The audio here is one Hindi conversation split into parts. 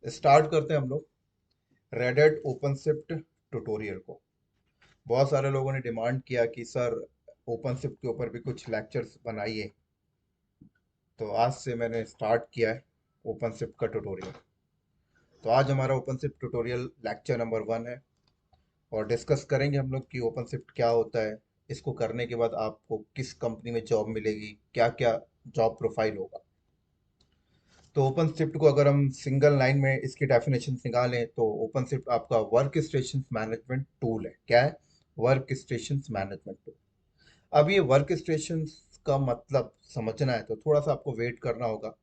स्टार्ट करते हैं हम लोग रेडिट ओपनशिफ्ट ट्यूटोरियल को। बहुत सारे लोगों ने डिमांड किया कि सर ओपनशिफ्ट के ऊपर भी कुछ लेक्चर्स बनाइए, तो आज से मैंने स्टार्ट किया है ओपनशिफ्ट का ट्यूटोरियल। तो आज हमारा ओपनशिफ्ट ट्यूटोरियल लेक्चर नंबर 1 है और डिस्कस करेंगे हम लोग कि ओपनशिफ्ट क्या होता है, इसको करने के बाद आपको किस कंपनी में जॉब मिलेगी, क्या क्या जॉब प्रोफाइल होगा। तो ओपन शिफ्ट को अगर हम सिंगल लाइन में इसकी डेफिनेशन निकालें तो ओपन शिफ्ट आपका वर्क स्टेशन मैनेजमेंट टूल है। क्या है? Work station management tool. अब ये वर्क स्टेशन का मतलब समझना है तो थोड़ा सा आपको वेट करना होगा।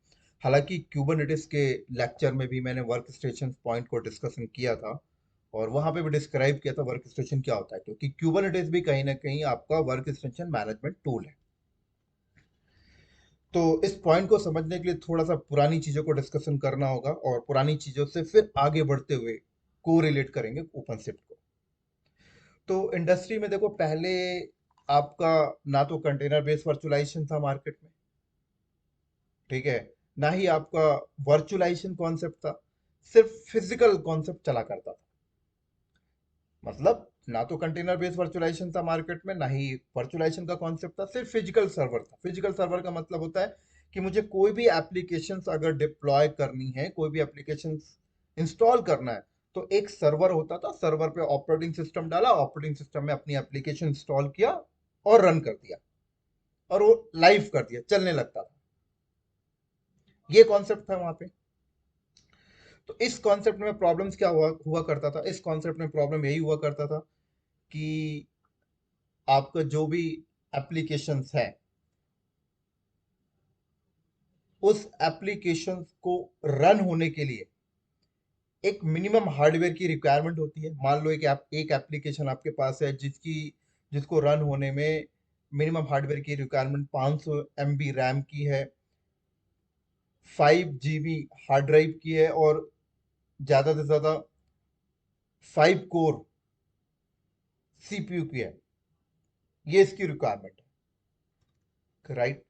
हालांकि क्यूबरनेटिस के लेक्चर में भी मैंने वर्क स्टेशन पॉइंट को डिस्कशन किया था और वहां पे भी डिस्क्राइब किया था वर्क स्टेशन क्या होता है, क्योंकि क्यूबरनेटिस भी कहीं ना कहीं आपका वर्क स्टेशन मैनेजमेंट टूल है। तो इस पॉइंट को समझने के लिए थोड़ा सा पुरानी चीजों को डिस्कशन करना होगा और पुरानी चीजों से फिर आगे बढ़ते हुए को रिलेट करेंगे ओपनशिफ्ट को। तो इंडस्ट्री में देखो, पहले आपका ना तो कंटेनर बेस्ड वर्चुअलाइजेशन था मार्केट में, ठीक है, ना ही आपका वर्चुअलाइजेशन कॉन्सेप्ट था। सिर्फ फिजिकल कॉन्सेप्ट चला करता था। मतलब ना तो कंटेनर बेस्ड वर्चुअलाइजेशन था मार्केट में, ना ही वर्चुअलाइजेशन का कॉन्सेप्ट था, सिर्फ फिजिकल सर्वर था। फिजिकल सर्वर का मतलब होता है कि मुझे कोई भी एप्लीकेशंस अगर डिप्लॉय करनी है, कोई भी एप्लीकेशंस इंस्टॉल करना है, तो एक सर्वर होता था। सर्वर पे ऑपरेटिंग सिस्टम डाला, ऑपरेटिंग सिस्टम में अपनी एप्लीकेशन इंस्टॉल किया और रन कर दिया और वो लाइव कर दिया, चलने लगता था। ये कॉन्सेप्ट था वहां पे। तो इस कॉन्सेप्ट में प्रॉब्लम्स क्या हुआ हुआ करता था? इस कॉन्सेप्ट में प्रॉब्लम यही हुआ करता था कि आपका जो भी एप्लीकेशंस है, उस एप्लीकेशंस को रन होने के लिए एक मिनिमम हार्डवेयर की रिक्वायरमेंट होती है। मान लो एक एप्लीकेशन आपके पास है जिसको रन होने में मिनिमम हार्डवेयर की रिक्वायरमेंट 500 MB रैम की है, 5 GB हार्ड ड्राइव की है और ज़्यादा से ज़्यादा 5 कोर CPU की है। ये इसकी रिक्वायरमेंट है, राइट?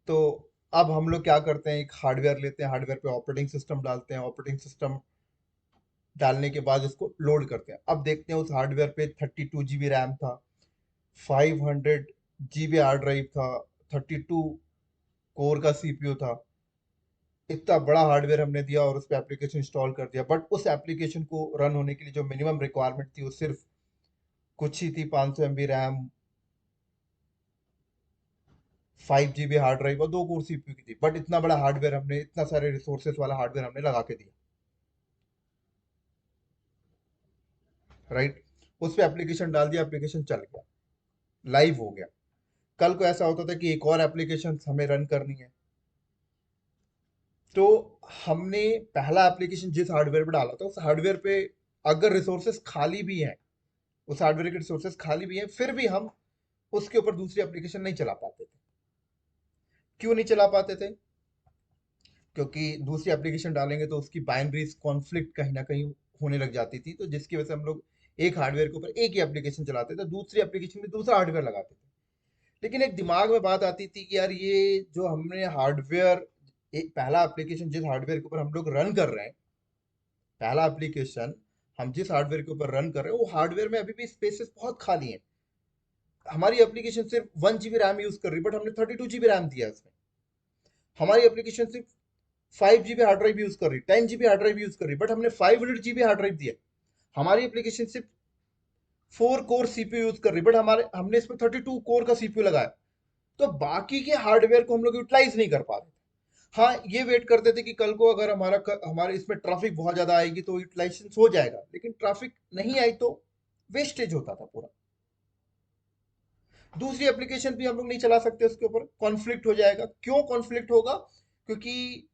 तो अब हम लोग क्या करते हैं, एक हार्डवेयर लेते हैं, हार्डवेयर पे ऑपरेटिंग सिस्टम डालते हैं, ऑपरेटिंग सिस्टम डालने के बाद इसको लोड करते हैं। अब देखते हैं उस हार्डवेयर पे 32 GB रैम था, 500 GB हार्ड ड्राइव था, 32 कोर का CPU था। इतना बड़ा हार्डवेयर हमने दिया और उस पर एप्लीकेशन इंस्टॉल कर दिया, बट उस एप्लीकेशन को रन होने के लिए जो मिनिमम रिक्वायरमेंट थी वो सिर्फ कुछ ही थी, 500 MB RAM, 5 GB hard drive और 2 कोर CPU की थी। बट इतना बड़ा हार्डवेयर हमने, इतना सारे रिसोर्सेज वाला हार्डवेयर हमने लगा के दिया, राइट? उस पर एप्लीकेशन डाल दिया, एप्लीकेशन चल गया, लाइव हो गया। कल को ऐसा होता था कि एक और एप्लीकेशन हमें रन करनी है, तो हमने पहला एप्लीकेशन जिस हार्डवेयर पे डाला था उस हार्डवेयर पे अगर रिसोर्सेस खाली भी हैं, उस हार्डवेयर के रिसोर्सेस खाली भी हैं, फिर भी हम उसके ऊपर दूसरी एप्लीकेशन नहीं चला पाते थे। क्यों नहीं चला पाते थे? क्योंकि दूसरी एप्लीकेशन डालेंगे तो उसकी बाइनरीज कॉन्फ्लिक्ट कहीं ना कहीं होने लग जाती थी, तो जिसकी वजह से हम लोग एक हार्डवेयर के ऊपर एक ही एप्लीकेशन चलाते थे, दूसरी एप्लीकेशन में दूसरा हार्डवेयर लगाते थे। लेकिन एक दिमाग में बात आती थी कि यार ये जो हमने हार्डवेयर, एक पहला एप्लीकेशन जिस हार्डवेयर के ऊपर हम लोग रन कर रहे हैं, पहला एप्लीकेशन हम जिस हार्डवेयर के ऊपर रन कर रहे हैं, वो हार्डवेयर में अभी भी स्पेसेस बहुत खाली हैं। हमारी एप्लीकेशन सिर्फ 1 GB रैम यूज कर रही है, बट हमने 32 GB रैम दिया है उसमें। हमारी एप्लीकेशन सिर्फ 5 GB हार्ड ड्राइव यूज कर रही, 10 GB हार्ड ड्राइव यूज कर रही, बट हमने 500 GB हार्ड ड्राइव दिया। हमारी एप्लीकेशन सिर्फ 4 कोर सीपीयू यूज कर रही, बट हमारे हमने इसमें 32 कोर का सीपीयू लगाया। तो बाकी के हार्डवेयर को हम लोग यूटिलाइज नहीं कर पा रहे। हाँ, ये वेट करते थे कि कल को अगर हमारे इसमें ट्रैफिक बहुत ज्यादा आएगी तो यूटिलाइजेशन हो जाएगा, लेकिन ट्रैफिक नहीं आई तो वेस्टेज होता था पूरा। दूसरी एप्लीकेशन भी हम लोग नहीं चला सकते, उसके ऊपर कॉन्फ्लिक्ट हो जाएगा। क्यों कॉन्फ्लिक्ट होगा? क्योंकि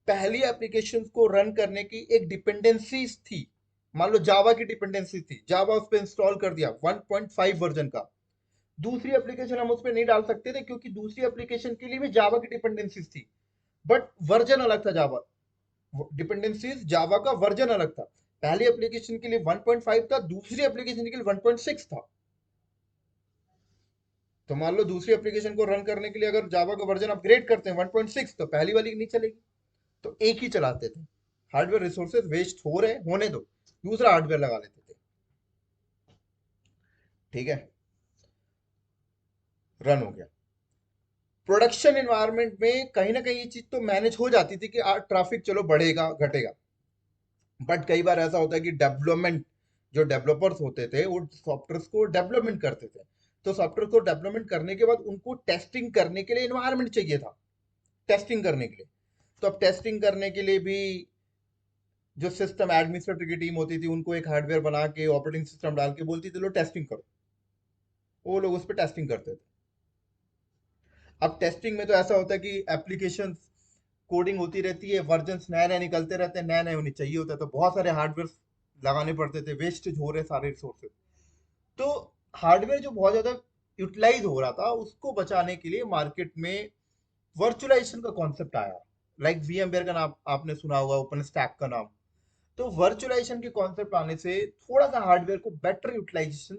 पहली एप्लीकेशन को रन करने की एक डिपेंडेंसीज थी। मान लो जावा की डिपेंडेंसी थी, जावा उस पर इंस्टॉल कर दिया 1.5 वर्जन का। दूसरी एप्लीकेशन हम उस पर नहीं डाल सकते थे क्योंकि दूसरी एप्लीकेशन के लिए भी जावा की डिपेंडेंसीज थी, बट वर्जन अलग था। जावा डिपेंडेंसीज, जावा का वर्जन अलग था। पहली एप्लीकेशन के लिए 1.5 था, दूसरी एप्लीकेशन के लिए 1.6 था। तो मान लो दूसरी एप्लीकेशन को रन करने के लिए अगर जावा का वर्जन अपग्रेड करते हैं 1.6, तो पहली वाली नहीं चलेगी, तो एक ही चलाते थे। हार्डवेयर रिसोर्सेज वेस्ट हो रहे, होने दो, दूसरा हार्डवेयर लगा लेते थे। ठीक है, रन हो गया। प्रोडक्शन एनवायरनमेंट में कहीं ना कहीं ये चीज तो मैनेज हो जाती थी कि ट्रैफिक चलो बढ़ेगा घटेगा, बट कई बार ऐसा होता है कि डेवलपमेंट, जो डेवलपर्स होते थे वो सॉफ्टवेयर को डेवलपमेंट करते थे, तो सॉफ्टवेयर को डेवलपमेंट करने के बाद उनको टेस्टिंग करने के लिए एनवायरनमेंट चाहिए था, टेस्टिंग करने के लिए। तो अब टेस्टिंग करने के लिए भी जो सिस्टम एडमिनिस्ट्रेटर की टीम होती थी उनको एक हार्डवेयर बना के ऑपरेटिंग सिस्टम डाल के बोलती थी लो टेस्टिंग करो, वो लोग उस पर टेस्टिंग करते थे। अब टेस्टिंग में तो ऐसा होता है कि एप्लीकेशन कोडिंग होती रहती है, वर्जन नए नए निकलते रहते हैं, नए नए उन्हें चाहिए होता है, तो बहुत सारे हार्डवेयर लगाने पड़ते थे, वेस्टेज हो रहे सारे रिसोर्सेज। तो हार्डवेयर जो बहुत ज्यादा यूटिलाइज हो रहा था उसको बचाने के लिए मार्केट में वर्चुअलाइजेशन का कॉन्सेप्ट आया। लाइक VMware का नाम आपने सुना होगा, ओपन स्टैक का नाम। तो वर्चुअलाइजेशन के कॉन्सेप्ट आने से थोड़ा सा हार्डवेयर को बेटर यूटिलाइजेशन,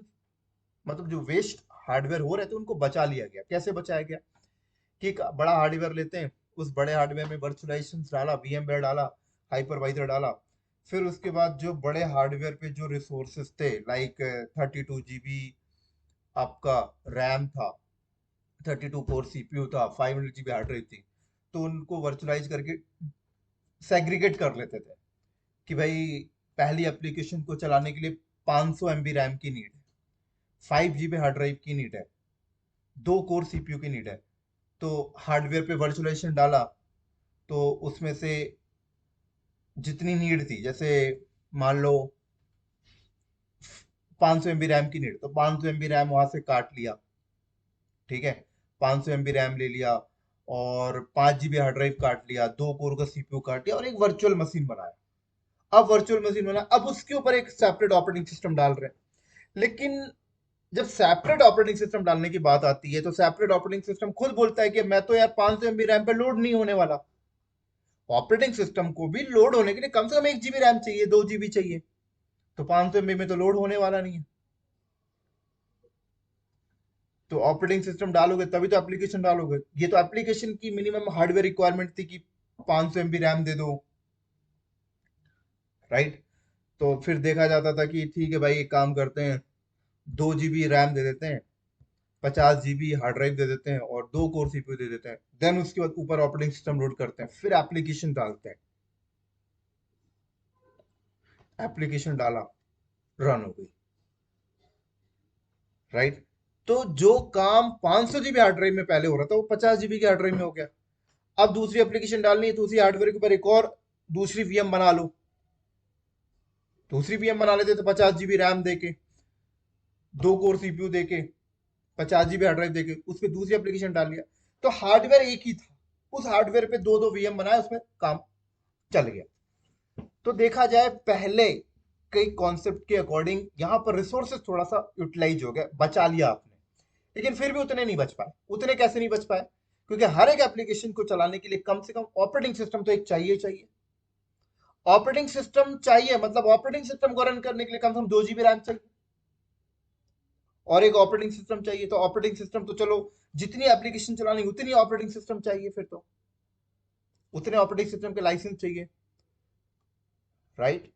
मतलब जो वेस्ट हार्डवेयर हो रहे थे उनको बचा लिया गया। कैसे बचाया गया कि एक बड़ा हार्डवेयर लेते हैं, उस बड़े हार्डवेयर में वर्चुअलाइजेशन डाला, VMware डाला, हाइपरवाइजर डाला, फिर उसके बाद जो बड़े हार्डवेयर पे जो रिसोर्सेज थे लाइक 32 GB आपका रैम था, 32 कोर CPU था, 500 GB हार्ड ड्राइव थी, तो उनको वर्चुअलाइज करके सेग्रीगेट कर लेते थे कि भाई पहली एप्लीकेशन को चलाने के लिए 500 MB रैम की नीड है, 5 GB हार्ड ड्राइव की नीड है, 2 कोर CPU की नीड है। तो हार्डवेयर पे वर्चुअलाइजेशन डाला, तो उसमें से जितनी नीड थी, जैसे मान लो 500 MB रैम की नीड, तो 500 MB रैम वहां से काट लिया। ठीक है, 500 MB रैम ले लिया और 5 GB हार्ड ड्राइव काट लिया, 2 कोर का CPU काट लिया और एक वर्चुअल मशीन बनाया। अब वर्चुअल मशीन बना, अब उसके ऊपर एक सेपरेट ऑपरेटिंग सिस्टम डाल रहे हैं। लेकिन जब सेपरेट ऑपरेटिंग सिस्टम डालने की बात आती है तो सेपरेट ऑपरेटिंग सिस्टम खुद बोलता है कि मैं तो यार 500 MB रैम पे लोड नहीं होने वाला। ऑपरेटिंग सिस्टम को भी लोड होने के लिए कम से कम 1 GB रैम चाहिए, 2 GB चाहिए, तो 500 MB में तो लोड होने वाला नहीं है। तो ऑपरेटिंग सिस्टम डालोगे तभी तो एप्लीकेशन डालोगे। ये तो एप्लीकेशन की मिनिमम हार्डवेयर रिक्वायरमेंट थी कि 500 MB रैम दे दो, राइट। तो फिर देखा जाता था कि ठीक है भाई एक काम करते हैं, 2 GB रैम दे देते हैं, 50 GB हार्ड ड्राइव दे देते हैं और 2 कोर CPU दे देते हैं, देन उसके बाद ऊपर ऑपरेटिंग सिस्टम लोड करते हैं, फिर एप्लीकेशन डालते हैं। एप्लीकेशन डाला, रन हो गई, राइट। तो जो काम 500 GB हार्ड ड्राइव में पहले हो रहा था वो 50 GB के हार्ड ड्राइव में हो गया। अब दूसरी एप्लीकेशन डालनी है तो उसी हार्डवेयर के ऊपर एक और दूसरी VM बना लो, दूसरी VM बना लेते तो 50 GB रैम देके, 2 कोर CPU देके, 50 GB हार्ड ड्राइव देके उस पर दूसरी एप्लीकेशन डाल लिया। तो हार्डवेयर एक ही था, उस हार्डवेयर पे दो दो VM बनाए, उसमें काम चल गया। तो देखा जाए पहले कई कॉन्सेप्ट के अकॉर्डिंग यहाँ पर रिसोर्सेज थोड़ा सा यूटिलाइज हो गया, बचा लिया आपने। लेकिन फिर भी उतने नहीं बच पाए। उतने कैसे नहीं बच पाए? क्योंकि हर एक एप्लीकेशन को चलाने के लिए कम से कम ऑपरेटिंग सिस्टम तो एक चाहिए ही चाहिए। ऑपरेटिंग सिस्टम चाहिए मतलब ऑपरेटिंग सिस्टम को रन करने के लिए कम से कम 2 GB रैम चाहिए और एक ऑपरेटिंग सिस्टम चाहिए। तो ऑपरेटिंग सिस्टम तो चलो, जितनी एप्लीकेशन चलानी उतनी ऑपरेटिंग सिस्टम चाहिए, फिर तो उतने ऑपरेटिंग सिस्टम के लाइसेंस चाहिए, राइट।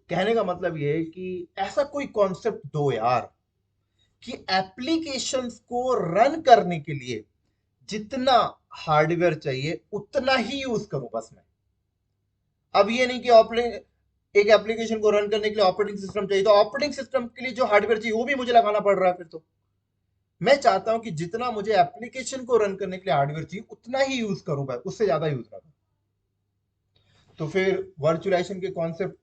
कहने का मतलब ये है कि ऐसा कोई कॉन्सेप्ट दो यार कि एप्लीकेशंस को रन करने के लिए जितना हार्डवेयर चाहिए उतना ही यूज करूं बस मैं। अब ये नहीं कि एक एप्लीकेशन को रन करने के लिए ऑपरेटिंग सिस्टम चाहिए, तो ऑपरेटिंग सिस्टम के लिए जो हार्डवेयर चाहिए वो भी मुझे लगाना पड़ रहा है। फिर तो मैं चाहता हूं कि जितना मुझे एप्लीकेशन को रन करने के लिए हार्डवेयर चाहिए उतना ही यूज करूं भाई, उससे ज्यादा यूज ना करूं। तो फिर वर्चुअलाइजेशन के कॉन्सेप्ट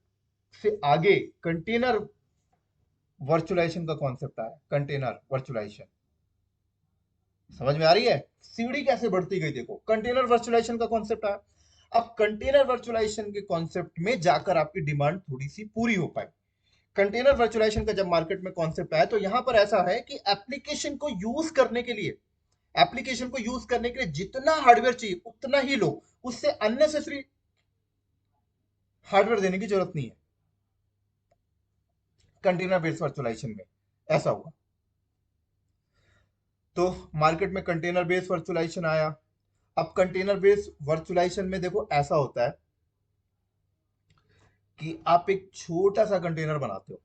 से आगे कंटेनर वर्चुअलाइजेशन का कॉन्सेप्ट आया। कंटेनर वर्चुअलाइजेशन समझ में आ रही है? सीढ़ी कैसे बढ़ती गई देखो, कंटेनर वर्चुअलाइजेशन का कॉन्सेप्ट आया। अब कंटेनर वर्चुअलाइजेशन के कॉन्सेप्ट में जाकर आपकी डिमांड थोड़ी सी पूरी हो पाई। कंटेनर वर्चुअलाइजेशन का जब मार्केट में कॉन्सेप्ट आया तो यहां पर ऐसा है कि एप्लीकेशन को यूज करने के लिए जितना हार्डवेयर चाहिए उतना ही लो, उससे अननेसेसरी हार्डवेयर देने की जरूरत नहीं है। कंटेनर बेस्ड वर्चुअलाइजेशन में ऐसा हुआ। तो मार्केट में कंटेनर बेस्ड वर्चुअलाइजेशन आया। अब कंटेनर बेस्ड वर्चुअलाइजेशन में देखो ऐसा होता है कि आप एक छोटा सा कंटेनर बनाते हो,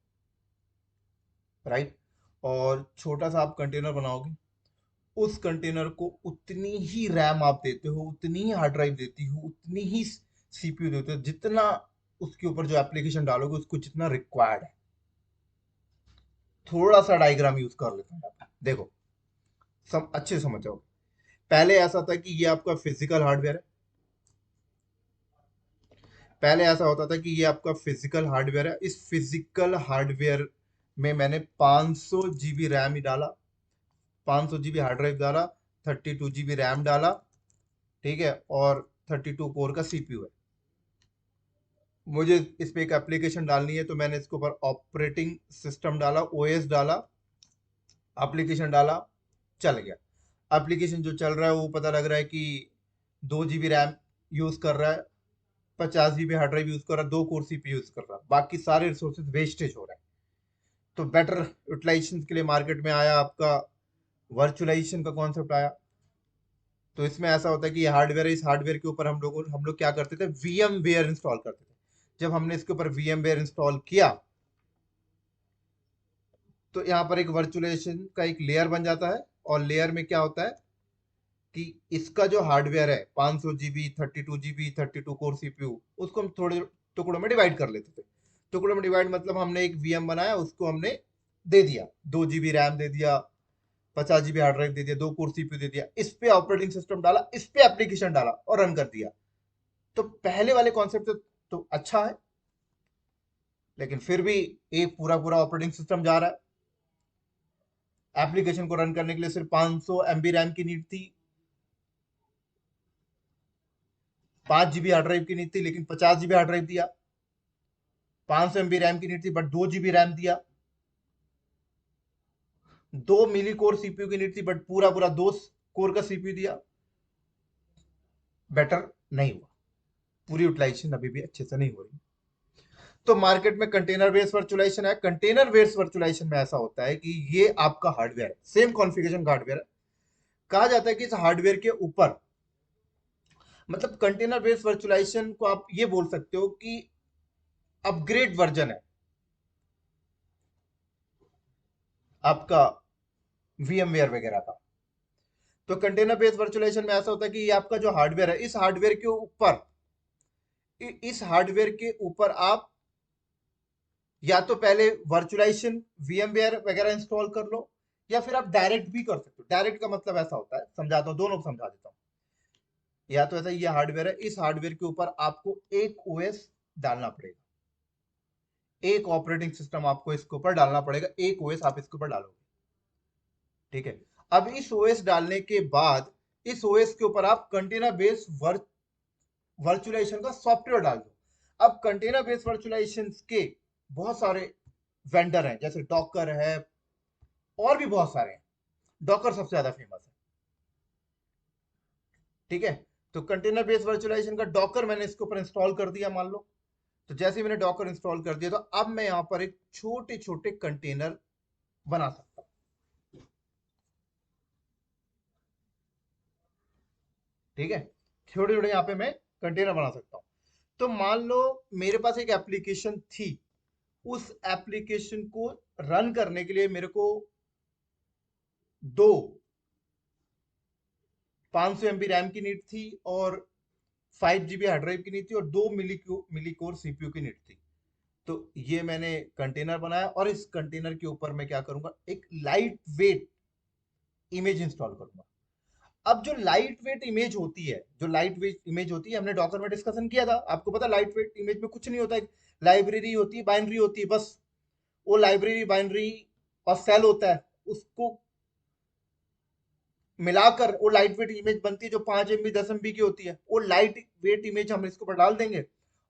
राइट, और छोटा सा आप कंटेनर बनाओगे, उस कंटेनर को उतनी ही रैम आप देते हो, उतनी ही हार्ड ड्राइव देती हो, उतनी ही सीपीयू देते हो जितना उसके ऊपर जो एप्लीकेशन डालोगे उसको जितना रिक्वायर्ड है। थोड़ा सा डायग्राम यूज कर लेते हैं, देखो सब अच्छे से समझ जाओ। पहले ऐसा था कि ये आपका फिजिकल हार्डवेयर है, पहले ऐसा होता था कि ये आपका फिजिकल हार्डवेयर है, इस फिजिकल हार्डवेयर में मैंने 500 जीबी रैम ही डाला, 500 जीबी हार्ड ड्राइव डाला, 32 जीबी रैम डाला, ठीक है, और 32 कोर का सीपीयू है। मुझे इस पे एक एप्लीकेशन डालनी है तो मैंने इसके ऊपर ऑपरेटिंग सिस्टम डाला, ओएस डाला, एप्लीकेशन डाला, चल गया। एप्लीकेशन जो चल रहा है वो पता लग रहा है कि 2 जीबी रैम यूज कर रहा है, 50 जीबी हार्ड ड्राइव यूज कर रहा है, 2 कोर सीपीयू यूज कर रहा है, बाकी सारे रिसोर्सेज वेस्टेज हो रहे हैं। तो बेटर यूटिलाइजेशन के लिए मार्केट में आया आपका वर्चुअलाइजेशन का कॉन्सेप्ट आया। तो इसमें ऐसा होता है कि ये हार्डवेयर है, इस हार्डवेयर के ऊपर हम लोग क्या करते थे, वीएम वेयर इंस्टॉल करते थे। जब हमने इसके ऊपर वीएम वेयर इंस्टॉल किया तो यहाँ पर एक वर्चुअलाइजेशन का एक लेयर बन जाता है, और लेयर में क्या होता है कि इसका जो हार्डवेयर है 500 जीबी, 32 जीबी, 32 कोर सीपीयू, उसको हम थोड़े टुकड़ों में डिवाइड कर लेते थे। टुकड़ों में डिवाइड मतलब हमने एक वीएम बनाया, उसको हमने दे दिया, 2 जीबी रैम दे दिया, 50 जीबी हार्ड ड्राइव दे दिया, 2 कोर सीपीयू दे दिया, इस पे ऑपरेटिंग सिस्टम डाला, इस पे एप्लीकेशन डाला और रन कर दिया। तो पहले वाले कॉन्सेप्ट तो अच्छा है, लेकिन फिर भी एक पूरा पूरा ऑपरेटिंग सिस्टम जा रहा है। एप्लीकेशन को रन करने के लिए सिर्फ 500 एमबी रैम की नीड थी, 5 जीबी हार्ड ड्राइव की नीड थी, लेकिन 50 जीबी हार्ड ड्राइव दिया। 500 एमबी रैम की नीड थी बट 2 जीबी रैम दिया। 2 मिली कोर सीपीयू की नीड थी बट पूरा पूरा 2 कोर का सीपीयू दिया। बेटर नहीं हुआ, पूरी यूटिलाइजेशन अभी भी अच्छे से नहीं हो रही। तो मार्केट में कंटेनर बेस्ड वर्चुअलाइजेशन है। कंटेनर बेस्ड वर्चुअलाइजेशन में ऐसा होता है कि ये आपका हार्डवेयर है, सेम कॉन्फ़िगरेशन का हार्डवेयर है। कहा जाता है कि इस हार्डवेयर के ऊपर, मतलब कंटेनर बेस्ड वर्चुअलाइजेशन को आप ये बोल सकते हो कि अपग्रेड वर्जन है आपका वीएमवेयर वगैरह का। तो कंटेनर बेस्ड वर्चुअलाइजेशन में ऐसा होता है कि ये आपका जो हार्डवेयर है, इस हार्डवेयर के ऊपर, इस हार्डवेयर के ऊपर आप या तो पहले वर्चुअलाइजेशन वीएमवेयर वगैरह इंस्टॉल कर लो, या फिर आप डायरेक्ट भी कर सकते हो। डायरेक्ट का मतलब ऐसा होता है, समझाता हूँ, दोनों को समझा देता हूँ। या तो ऐसा ये हार्डवेयर है, इस हार्डवेयर के ऊपर आपको एक ओएस डालना पड़ेगा, एक ऑपरेटिंग सिस्टम आपको इसके ऊपर डालना पड़ेगा, एक ओएस आप इसके ऊपर डालोगे, ठीक है। अब इस ओएस डालने के बाद इस ओएस के ऊपर आप कंटेनर बेस्ड वर्चुअलाइजेशन का सॉफ्टवेयर डाल दो। अब कंटेनर बेस्ड वर्चुअलाइजेशन के बहुत सारे वेंडर हैं, जैसे डॉकर है, और भी बहुत सारे हैं। डॉकर सबसे ज्यादा फेमस है, ठीक है। तो कंटेनर बेस्ड वर्चुअलाइजेशन का डॉकर मैंने इसके ऊपर इंस्टॉल कर दिया, मान लो। तो जैसे ही मैंने डॉकर इंस्टॉल कर दिया तो अब मैं यहां पर एक छोटे छोटे कंटेनर बना सकता हूं, ठीक है। छोटे छोटे यहां पे मैं कंटेनर बना सकता हूं। तो मान लो मेरे पास एक एप्लीकेशन थी, उस एप्लीकेशन को रन करने के लिए मेरे को दो 500 MB रैम की नीड थी, और 5 GB हार्ड ड्राइव की नीड थी, और 2 मिली कोर सीपीयू की नीड थी। तो ये मैंने कंटेनर बनाया, और इस कंटेनर के ऊपर मैं क्या करूंगा, एक लाइट वेट इमेज इंस्टॉल करूंगा। अब जो लाइट वेट इमेज होती है, जो लाइट वेट इमेज होती है, हमने डॉकर में डिस्कशन किया था, आपको पता लाइट वेट इमेज में कुछ नहीं होता है, लाइब्रेरी होती है, बाइनरी होती है, बस वो लाइब्रेरी, बाइनरी और सेल होता है, उसको मिलाकर वो लाइट वेट इमेज बनती है, जो 5 MB 10 MB की होती है। वो लाइट वेट इमेज हम इसके ऊपर डाल देंगे,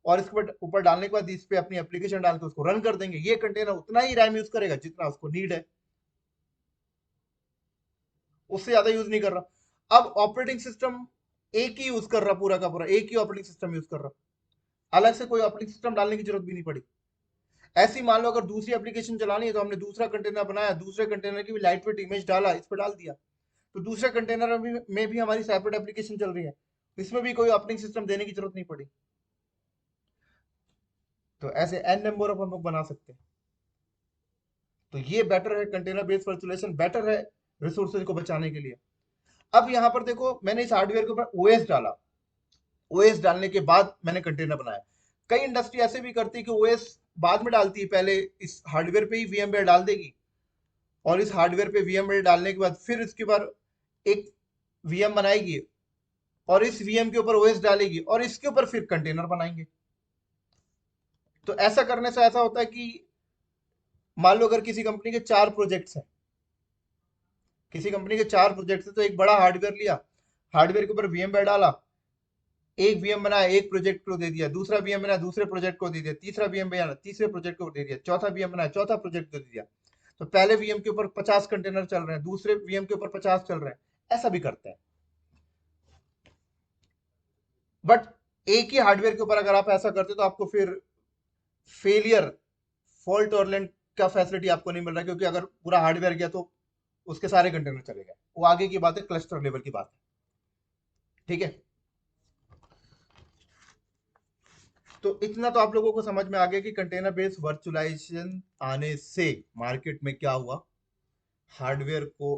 और इसके ऊपर डालने के बाद इस पे अपनी एप्लीकेशन डाल के उसको रन कर देंगे। ये कंटेनर उतना ही रैम यूज करेगा जितना उसको नीड है, उससे ज्यादा यूज नहीं कर रहा। अब ऑपरेटिंग सिस्टम एक ही यूज कर रहा, पूरा का पूरा एक ही ऑपरेटिंग सिस्टम यूज कर रहा, अलग से कोई ऑपरेटिंग सिस्टम डालने की जरूरत भी नहीं पड़ी। ऐसी मान लो अगर दूसरी एप्लीकेशन चलानी है तो हमने दूसरा कंटेनर बनाया, दूसरे कंटेनर की भी लाइट वेट इमेज डाला, इस पर डाल दिया, तो दूसरे कंटेनर में भी हमारी सेपरेट एप्लीकेशन चल रही है, इसमें भी कोई ऑपरेटिंग सिस्टम देने की जरूरत नहीं पड़ी। तो ऐसे एन नंबर ऑफ हम लोग बना सकते हैं। तो ये बेटर है, कंटेनर बेस्ड वर्चुअलाइजेशन बेटर है रिसोर्सेज को बचाने के लिए। अब यहाँ पर देखो, मैंने इस हार्डवेयर के ऊपर ओएस डाला, ओएस डालने के बाद मैंने कंटेनर बनाया। कई इंडस्ट्री ऐसे भी करती है कि ओएस बाद में डालती है, पहले इस हार्डवेयर पे ही वीएमवेयर डाल देगी, और इस हार्डवेयर पे वीएमवेयर डालने के बाद फिर इसके बाद एक वीएम बनाएगी, और इस वीएम के ऊपर ओएस डालेगी, और इसके ऊपर फिर कंटेनर बनाएंगे। तो ऐसा करने से ऐसा होता है कि मान लो अगर किसी कंपनी के 4 प्रोजेक्ट्स हैं, किसी कंपनी के 4 प्रोजेक्ट्स हैं, तो एक बड़ा हार्डवेयर लिया, हार्डवेयर के ऊपर वीएमवेयर डाला, एक वीएम बनाया, एक प्रोजेक्ट को दे दिया, दूसरा वीएम बनाया, दूसरे प्रोजेक्ट को दे दिया, तीसरा वीएम बनाया, तीसरे प्रोजेक्ट को दे दिया, चौथा वीएम बनाया, चौथा प्रोजेक्ट को दे दिया। तो पहले वीएम के ऊपर 50 कंटेनर चल रहे हैं, दूसरे वीएम के ऊपर 50 चल रहे हैं, ऐसा भी करते हैं। बट एक ही हार्डवेयर के ऊपर अगर आप ऐसा करते तो आपको फिर फेलियर, फॉल्ट टॉलरेंट का फैसिलिटी आपको नहीं मिल रहा, क्योंकि अगर पूरा हार्डवेयर गया तो उसके सारे कंटेनर चले गए, वो आगे की बात है, क्लस्टर लेवल की बात है। ठीक है, तो इतना तो आप लोगों को समझ में आ गया कि कंटेनर बेस्ड वर्चुअलाइजेशन आने से मार्केट में क्या हुआ, हार्डवेयर को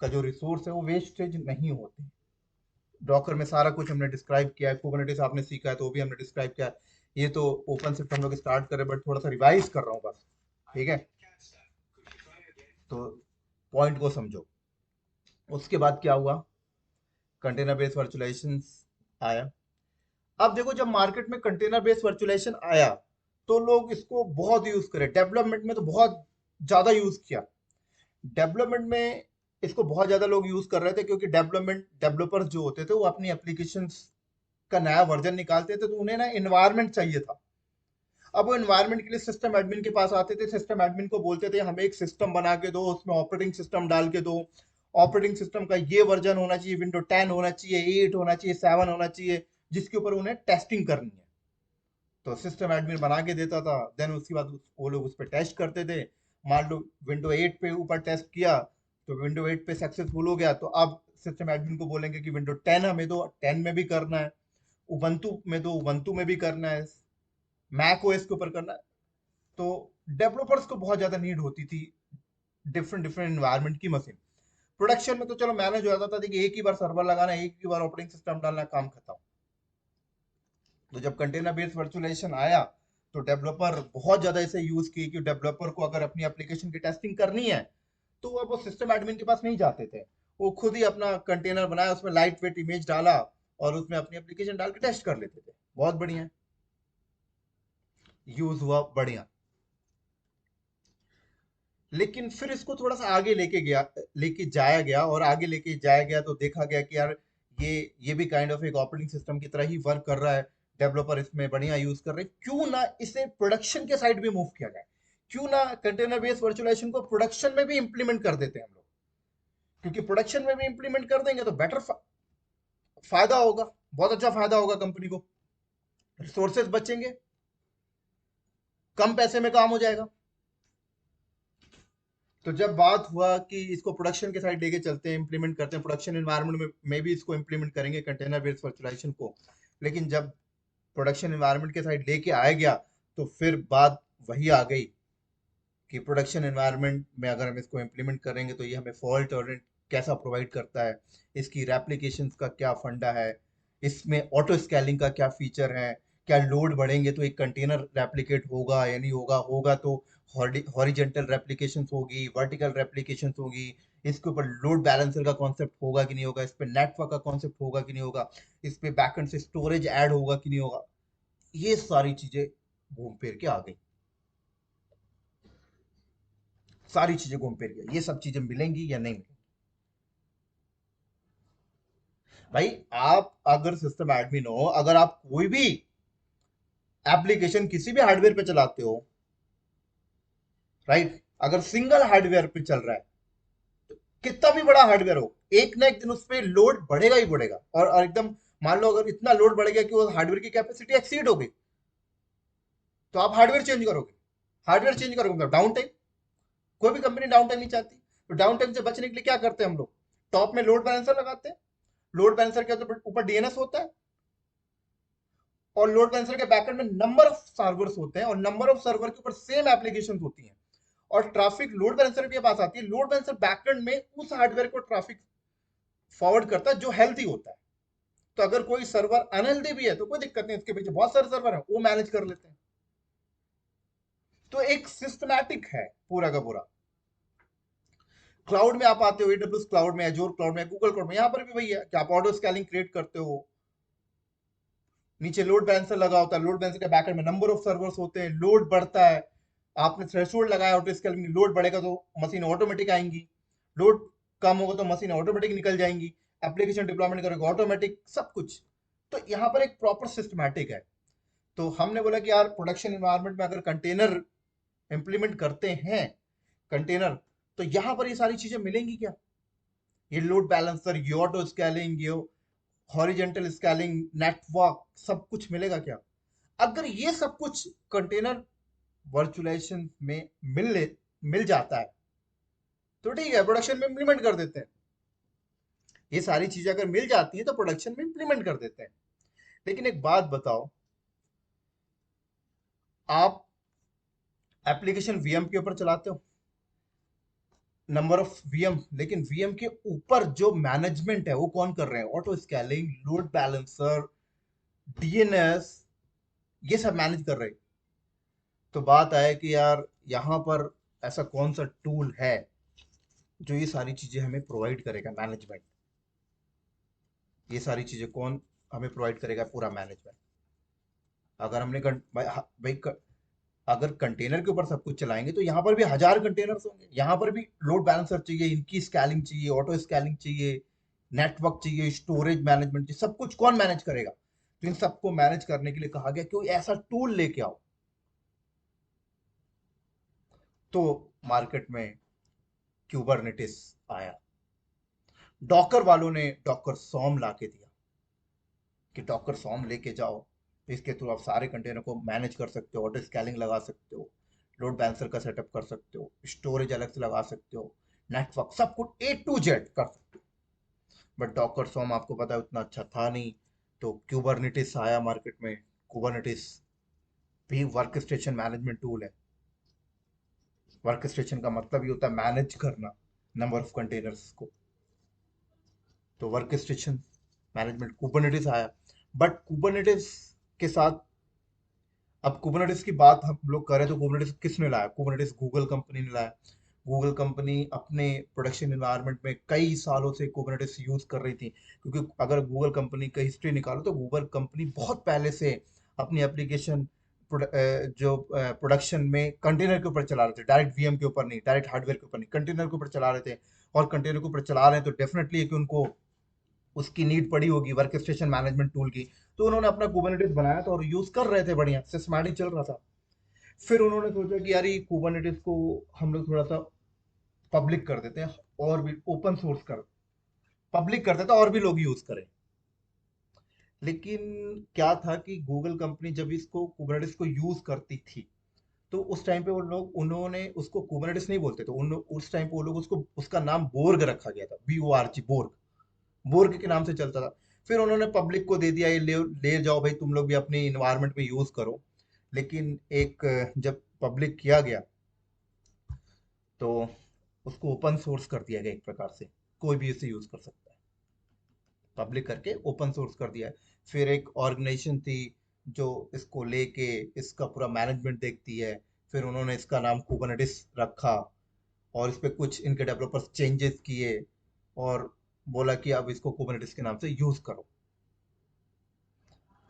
का जो रिसोर्स है वो वेस्टेज नहीं होते। डॉकर में सारा कुछ हमने डिस्क्राइब किया है, कुबरनेटिस आपने सीखा है तो वो भी हमने डिस्क्राइब किया है। ये तो ओपन शिफ्ट हम लोग स्टार्ट कर रहे हैं, बट थोड़ा सा रिवाइज कर रहा हूँ बस। ठीक है, तो पॉइंट को समझो। उसके बाद क्या हुआ, कंटेनर बेस्ड वर्चुअलाइजेशन आया। अब देखो, जब मार्केट में कंटेनर बेस्ड वर्चुअलाइजेशन आया तो लोग इसको बहुत यूज करे, डेवलपमेंट में तो बहुत ज्यादा यूज किया। डेवलपमेंट में इसको बहुत ज्यादा लोग यूज कर रहे थे, क्योंकि डेवलपमेंट डेवलपर्स जो होते थे वो अपनी एप्लीकेशंस का नया वर्जन निकालते थे, तो उन्हें ना इन्वायरमेंट चाहिए था। अब वो इन्वायरमेंट के लिए सिस्टम एडमिन के पास आते थे, सिस्टम एडमिन को बोलते थे हमें एक सिस्टम बना के दो, उसमें ऑपरेटिंग सिस्टम डाल के दो, ऑपरेटिंग सिस्टम का ये वर्जन होना चाहिए, विंडो 10 होना चाहिए, 8 होना चाहिए, 7 होना चाहिए, जिसके ऊपर उन्हें टेस्टिंग करनी है। तो सिस्टम एडमिन बना के देता था, देन उसके बाद वो लोग उस पर टेस्ट करते थे। मान लो विंडो 8 पे ऊपर टेस्ट किया, तो विंडो 8 पे सक्सेसफुल हो गया, तो अब सिस्टम एडमिन को बोलेंगे कि विंडो 10 हमें दो, 10 में भी करना है, उबंटू में दो, उबंटू में भी करना है, मैक ओएस के ऊपर करना है। तो डेवलपर्स को बहुत ज्यादा नीड होती थी डिफरेंट डिफरेंट एनवायरनमेंट की मशीन। प्रोडक्शन में तो चलो मैनेज हो जाता था, देखिए एक ही बार सर्वर लगाना, एक ही बार ऑपरेटिंग सिस्टम डालना, काम खत्म। तो जब कंटेनर बेस्ड वर्चुअलाइजेशन आया तो डेवलपर बहुत ज्यादा इसे यूज किए, कि डेवलपर को अगर अपनी एप्लीकेशन की टेस्टिंग करनी है तो अब वो सिस्टम एडमिन के पास नहीं जाते थे, वो खुद ही अपना कंटेनर बनाया, उसमें लाइट वेट इमेज डाला और उसमें अपनी एप्लीकेशन डाल के टेस्ट कर लेते थे। बहुत बढ़िया, यूज हुआ बढ़िया। लेकिन फिर इसको थोड़ा सा आगे लेके जाया गया, और आगे लेके जाया गया तो देखा गया कि यार ये भी काइंड ऑफ एक ऑपरेटिंग सिस्टम की तरह ही वर्क कर रहा है, डेवलपर इसमें बढ़िया यूज कर रहे हैं, क्यों ना इसे प्रोडक्शन के साइड भी मूव किया जाए, क्यों ना कंटेनर बेस्ड वर्चुअलाइजेशन को प्रोडक्शन में भी इंप्लीमेंट कर देते हैं हम लोग। क्योंकि प्रोडक्शन में भी इंप्लीमेंट कर देंगे तो बेटर फायदा होगा, बहुत अच्छा फायदा होगा कंपनी को, रिसोर्सेज बचेंगे, कम पैसे में काम हो जाएगा। तो जब बात हुआ कि इसको प्रोडक्शन के साइड लेके चलते हैं, इंप्लीमेंट करते हैं, प्रोडक्शन एनवायरनमेंट में भी इसको इंप्लीमेंट करेंगे कंटेनर बेस्ड वर्चुअलाइजेशन को, लेकिन जब प्रोडक्शन एनवायरनमेंट के साइड लेके आया गया तो फिर बात वही आ गई कि प्रोडक्शन एनवायरनमेंट में अगर हम इसको इंप्लीमेंट करेंगे तो ये हमें फॉल्ट टॉलरेंट कैसा प्रोवाइड करता है, इसकी रेप्लिकेशंस का क्या फंडा है, इसमें ऑटो स्केलिंग का क्या फीचर है, क्या लोड बढ़ेंगे तो एक कंटेनर रेप्लिकेट होगा या नहीं होगा, होगा तो हॉरिजेंटल रेप्लिकेशंस होगी, वर्टिकल रेप्लिकेशंस होगी, इसके ऊपर लोड बैलेंसर का कॉन्सेप्ट होगा कि नहीं होगा, इस पे नेटवर्क का कॉन्सेप्ट होगा कि नहीं होगा, इस पे बैकएंड से स्टोरेज ऐड होगा कि नहीं होगा। ये सारी चीजें घूम फिर के आ गई, सारी चीजें घूम फिर गई, ये सब चीजें मिलेंगी या नहीं मिलेंगी। भाई आप अगर सिस्टम एडमिन हो, अगर आप कोई भी एप्लीकेशन किसी भी हार्डवेयर पे चलाते हो, राइट, अगर सिंगल हार्डवेयर पे चल रहा है, कितना भी बड़ा हार्डवेयर हो, एक ना एक दिन उस पर लोड बढ़ेगा ही बढ़ेगा, और एकदम मान लो अगर इतना लोड बढ़ेगा कि वो हार्डवेयर की कैपेसिटी एक्सीड हो गई, तो आप हार्डवेयर चेंज करोगे, हार्डवेयर चेंज करोगे मतलब डाउन टाइम। कोई भी कंपनी डाउन टाइम नहीं चाहती, तो डाउन टाइम से बचने के लिए क्या करते हैं हम लोग, टॉप में लोड बैलेंसर लगाते हैं, लोड बैलेंसर के ऊपर डीएनएस होता है, और लोड बैलेंसर के बैकएंड में नंबर ऑफ सर्वर्स होते हैं और नंबर ऑफ सर्वर के ऊपर सेम एप्लीकेशन होती हैं। और ट्रैफिक लोड बैलेंसर के पास आती है, लोड बैलेंसर बैकएंड में उस हार्डवेयर को ट्रैफिक फॉरवर्ड करता है जो हेल्थी होता है। तो अगर कोई सर्वर अनहेल्दी भी है तो कोई दिक्कत नहीं, उसके पीछे बहुत सारे सर्वर हैं, वो मैनेज कर लेते हैं। तो एक सिस्टमैटिक है पूरा का पूरा। क्लाउड में आप आते हो, एडब्ल्यूएस क्लाउड में, एजोर क्लाउड में, गूगल क्लाउड में, यहां पर भी वही है कि आप ऑटो स्केलिंग क्रिएट करते हो, नीचे लोड बैलेंसर लगा होता है, लोड बैलेंसर के बैकएंड में नंबर ऑफ सर्वर्स होते हैं, लोड बढ़ता है, आपने थ्रेशोल्ड लगाया ऑटो स्केलिंग, लोड बढ़ेगा तो मशीन ऑटोमेटिक आएंगी, लोड कम होगा तो मशीन ऑटोमेटिक निकल जाएंगी, एप्लीकेशन डिप्लॉयमेंट करेगा ऑटोमेटिक, सब कुछ। तो यहाँ पर एक प्रॉपर सिस्टमैटिक है। तो हमने बोला कि यार प्रोडक्शन इन्वायरमेंट में अगर कंटेनर इंप्लीमेंट करते हैं, कंटेनर, तो यहाँ पर ये सारी चीजें मिलेंगी क्या? ये लोड बैलेंसर, ये ऑटो स्केलिंग, ये हॉरिजेंटल स्केलिंग, नेटवर्क, सब कुछ मिलेगा क्या? अगर ये सब कुछ कंटेनर वर्चुअलाइजेशन में मिल जाता है तो ठीक है, प्रोडक्शन में इंप्लीमेंट कर देते हैं। ये सारी चीजें अगर मिल जाती हैं तो प्रोडक्शन में इंप्लीमेंट कर देते हैं। लेकिन एक बात बताओ, आप एप्लीकेशन वीएम के ऊपर चलाते हो, नंबर ऑफ वीएम, लेकिन वीएम के ऊपर जो मैनेजमेंट है वो कौन कर रहे हैं? Auto scaling, load balancer, DNS, ये सब मैनेज कर रहे हैं। तो बात आए कि यार यहाँ पर ऐसा कौन सा टूल है जो ये सारी चीजें हमें प्रोवाइड करेगा, मैनेजमेंट, ये सारी चीजें कौन हमें प्रोवाइड करेगा, पूरा मैनेजमेंट? अगर हमने भाई अगर कंटेनर के ऊपर सब कुछ चलाएंगे तो यहाँ पर भी हजार कंटेनर्स होंगे, यहाँ पर भी लोड बैलेंसर चाहिए, इनकी स्केलिंग चाहिए, ऑटो स्केलिंग चाहिए, नेटवर्क चाहिए, स्टोरेज मैनेजमेंट चाहिए, सब कुछ कौन मैनेज करेगा? तो इन सबको मैनेज करने के लिए कहा गया कोई ऐसा टूल लेके आओ। तो मार्केट में क्यूबरनेटिस आया, डॉकर वालों ने डॉकर सॉम ला के दिया कि डॉकर सॉम लेके जाओ, इसके थ्रू आप सारे कंटेनर को मैनेज कर सकते हो, ऑटो स्केलिंग लगा सकते हो, लोड बैलेंसर का सेटअप कर सकते हो, स्टोरेज अलग से लगा सकते हो, नेटवर्क, सब कुछ A to Z कर सकते हो। बट डॉकर सॉम आपको पता है उतना अच्छा था नहीं, तो क्यूबरनेटिस आया मार्केट में। कुबरनेटिस भी वर्क स्टेशन मैनेजमेंट टूल है। वर्क स्टेशन का मतलब ये होता है मैनेज करना नंबर ऑफ कंटेनर्स को। तो वर्क स्टेशन मैनेजमेंट कुबरनेटिस आया। बट कुबरनेटिस के साथ, अब कुबरनेटिस की बात हम लोग करें तो कुबरनेटिस किसने लाया? कुबरनेटिस गूगल कंपनी ने लाया। गूगल कंपनी अपने प्रोडक्शन एनवायरनमेंट में कई सालों से कुबरनेटिस यूज कर रही थी, क्योंकि अगर गूगल कंपनी का हिस्ट्री निकालो तो गूगल कंपनी बहुत पहले से अपनी एप्लीकेशन जो प्रोडक्शन में कंटेनर के ऊपर चला रहे थे, डायरेक्ट वीएम के ऊपर नहीं, डायरेक्ट हार्डवेयर के ऊपर नहीं, कंटेनर के ऊपर चला रहे थे। और कंटेनर के ऊपर चला रहे हैं तो डेफिनेटली कि उनको उसकी नीड पड़ी होगी वर्क स्टेशन मैनेजमेंट टूल की। तो उन्होंने अपना कुबरनेटिस बनाया था और यूज कर रहे थे, बढ़िया सिस्टमैटिक चल रहा था। फिर उन्होंने सोचा कि यार ये कुबरनेटिस को हम लोग थोड़ा सा पब्लिक कर देते हैं, और भी ओपन सोर्स कर पब्लिक कर देते हैं और भी लोग यूज करें। लेकिन क्या था कि गूगल कंपनी जब इसको कुबरनेटिस को यूज करती थी तो उस टाइम पे वो लोग, उन्होंने उसको कुबरनेटिस नहीं बोलते थे, उस टाइम पे वो लोग उसको, उसका नाम बोर्ग रखा गया था, BORG, बोर्ग, बोर्ग के नाम से चलता था। फिर उन्होंने पब्लिक को दे दिया, ये ले जाओ भाई, तुम लोग भी अपने इन्वायरमेंट में यूज करो। लेकिन एक जब पब्लिक किया गया तो उसको ओपन सोर्स कर दिया गया एक प्रकार से, कोई भी इसे यूज कर सकता है, पब्लिक करके ओपन सोर्स कर दिया है। फिर एक ऑर्गेनाइजेशन थी जो इसको लेके इसका पूरा मैनेजमेंट देखती है, फिर उन्होंने इसका नाम कुबरनेटिस रखा और इस पे कुछ इनके डेवलपर्स चेंजेस किए और बोला कि अब इसको कुबरनेटिस के नाम से यूज करो।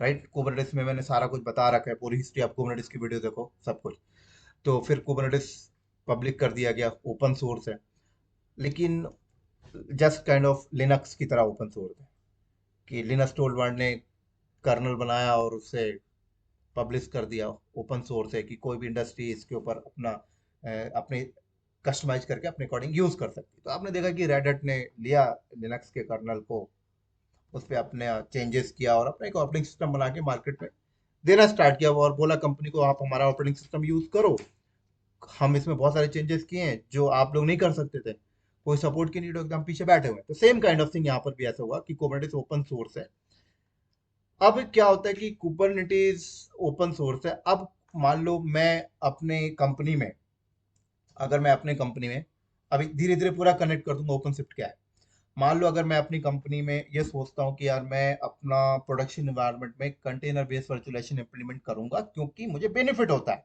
राइट, कुबरनेटिस में मैंने सारा कुछ बता रखा है, पूरी हिस्ट्री, आप कुबरनेटिस की वीडियो देखो, सब कुछ। तो फिर कुबरनेटिस पब्लिक कर दिया गया, ओपन सोर्स है, लेकिन जस्ट काइंड ऑफ लिनक्स की तरह ओपन सोर्स है, कि लिनक्स टोल्ड ने कर्नल बनाया और उससे पब्लिश कर दिया। ओपन सोर्स है कि कोई भी इंडस्ट्री इसके ऊपर अपना अपने कस्टमाइज करके अपने अकॉर्डिंग यूज कर सकती है। तो आपने देखा कि रेड हैट ने लिया लिनक्स के कर्नल को, उस पर अपने चेंजेस किया और अपना एक ऑपरेटिंग सिस्टम बना के मार्केट में देना स्टार्ट किया और बोला कंपनी को आप हमारा ऑपरेटिंग सिस्टम यूज करो, हम इसमें बहुत सारे चेंजेस किए हैं जो आप लोग नहीं कर सकते थे, कोई सपोर्ट की नीड हो एकदम पीछे बैठे हुए हैं। तो सेम काइंड ऑफ थिंग यहाँ पर भी ऐसा हुआ कि कुबरनेटिस ओपन सोर्स है, अब क्या होता है कि कुबरनेटिस ओपन सोर्स है। अब मान लो मैं अपने कंपनी में, अगर मैं अपने कंपनी में अभी धीरे धीरे पूरा कनेक्ट कर दूंगा ओपन शिफ्ट क्या है। मान लो अगर मैं अपनी कंपनी में ये सोचता हूँ कि यार मैं अपना प्रोडक्शन एनवायरनमेंट में कंटेनर बेस्ड वर्चुअलाइजेशन इंप्लीमेंट करूंगा क्योंकि मुझे बेनिफिट होता है,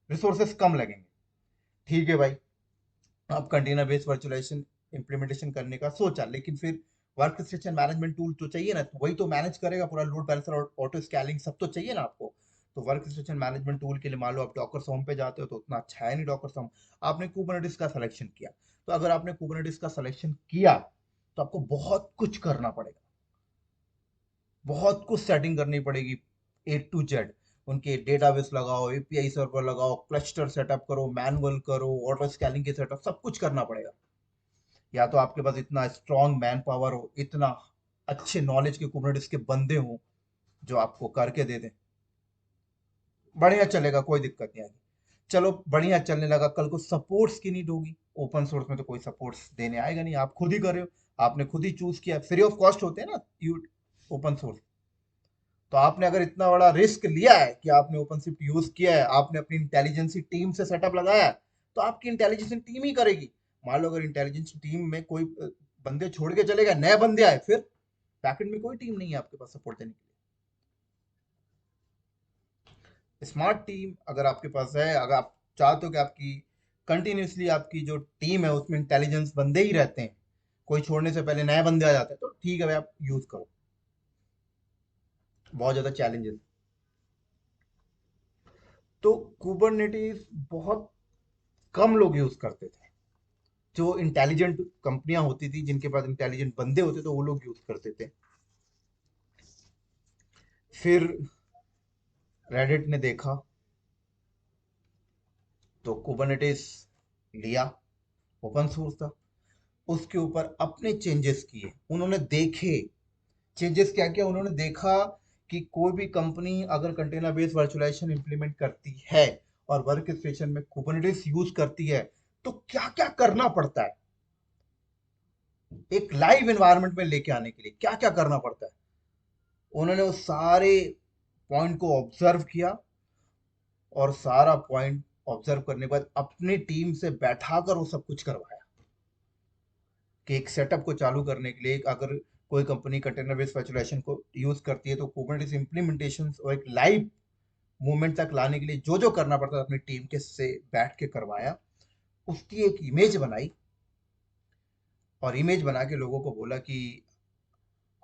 रिसोर्सेस कम लगेंगे। ठीक है भाई, अब कंटेनर बेस्ड वर्चुअलाइजेशन इंप्लीमेंटेशन करने का सोचा, लेकिन फिर वर्क स्टेशन मैनेजमेंट टूल तो चाहिए ना, तो वही तो मैनेज करेगा पूरा लोड बैलेंसर और ऑटो स्केलिंग सब तो चाहिए ना आपको। तो वर्क स्टेशन मैनेजमेंट टूल के लिए मान लो आप डॉकर सॉम पे जाते हो तो उतना अच्छा है नहीं डॉकर सॉम। आपने कुबरनेटिस का सिलेक्शन किया, तो अगर आपने कुबरनेटिस का सिलेक्शन किया तो आपको बहुत कुछ करना पड़ेगा, बहुत कुछ सेटिंग करनी पड़ेगी, A to Z। उनके डेटाबेस लगाओ, एपीआई सर्वर लगाओ, क्लस्टर सेटअप करो, मैनुअल करो, ऑटो स्केलिंग के सेटअप, सब कुछ करना पड़ेगा। या तो आपके पास इतना स्ट्रांग मैन पावर हो, इतना अच्छे नॉलेज के कुबरनेटिस के बंदे हो जो आपको करके दे दें, बढ़िया चलेगा, कोई दिक्कत नहीं आएगी। चलो बढ़िया चलने लगा, कल को सपोर्ट्स की नीड होगी। ओपन सोर्स में तो कोई सपोर्ट्स देने आएगा नहीं, आप खुद ही कर रहे हो, आपने खुद ही चूज किया, फ्री ऑफ कॉस्ट होते हैं ना यू ओपन सोर्स। तो आपने अगर इतना बड़ा रिस्क लिया है कि आपने ओपन शिफ्ट यूज किया है, आपने अपनी इंटेलिजेंसी टीम से सेटअप लगाया है, तो आपकी इंटेलिजेंसी टीम ही करेगी। मान लो अगर इंटेलिजेंस टीम में कोई बंदे छोड़ के चले गए, नए बंदे आए, फिर बैकएंड में कोई टीम नहीं है आपके पास सपोर्ट देने के लिए। स्मार्ट टीम अगर आपके पास है, अगर आप चाहते हो कि आपकी कंटिन्यूसली आपकी जो टीम है उसमें इंटेलिजेंस बंदे ही रहते हैं, कोई छोड़ने से पहले नए बंदे आ जाते हैं, तो ठीक है भाई आप यूज करो। बहुत ज्यादा चैलेंजेस। तो कुबरनेटिस बहुत कम लोग यूज करते थे। जो इंटेलिजेंट कंपनियां होती थी, जिनके पास इंटेलिजेंट बंदे होते थे, वो लोग यूज करते थे। फिर रेडिट ने देखा तो कुबरनेटिस लिया, ओपन सोर्स था, उसके ऊपर अपने चेंजेस किए, उन्होंने देखे चेंजेस क्या किया, उन्होंने देखा कि कोई भी कंपनी अगर कंटेनर बेस्ड वर्चुअलाइजेशन इंप्लीमेंट करती है और वर्क स्टेशन में कुबरनेटिस यूज करती है तो क्या क्या करना पड़ता है, एक लाइव एनवायरनमेंट में लेके आने के लिए क्या क्या करना पड़ता है। उन्होंने उस सारे पॉइंट को ऑब्जर्व किया और सारा पॉइंट ऑब्जर्व करने के बाद अपनी टीम से बैठाकर वो सब कुछ करवाया कि एक सेटअप को चालू करने के लिए अगर कोई कंपनी कंटेनर बेस्ड वर्चुअलाइजेशन को यूज करती है तो कुबरनेटिस इंप्लीमेंटेशन और एक लाइव मूवमेंट तक लाने के लिए जो जो करना पड़ता है अपनी टीम के से बैठ के करवाया। उसकी एक इमेज बनाई और इमेज बना के लोगों को बोला कि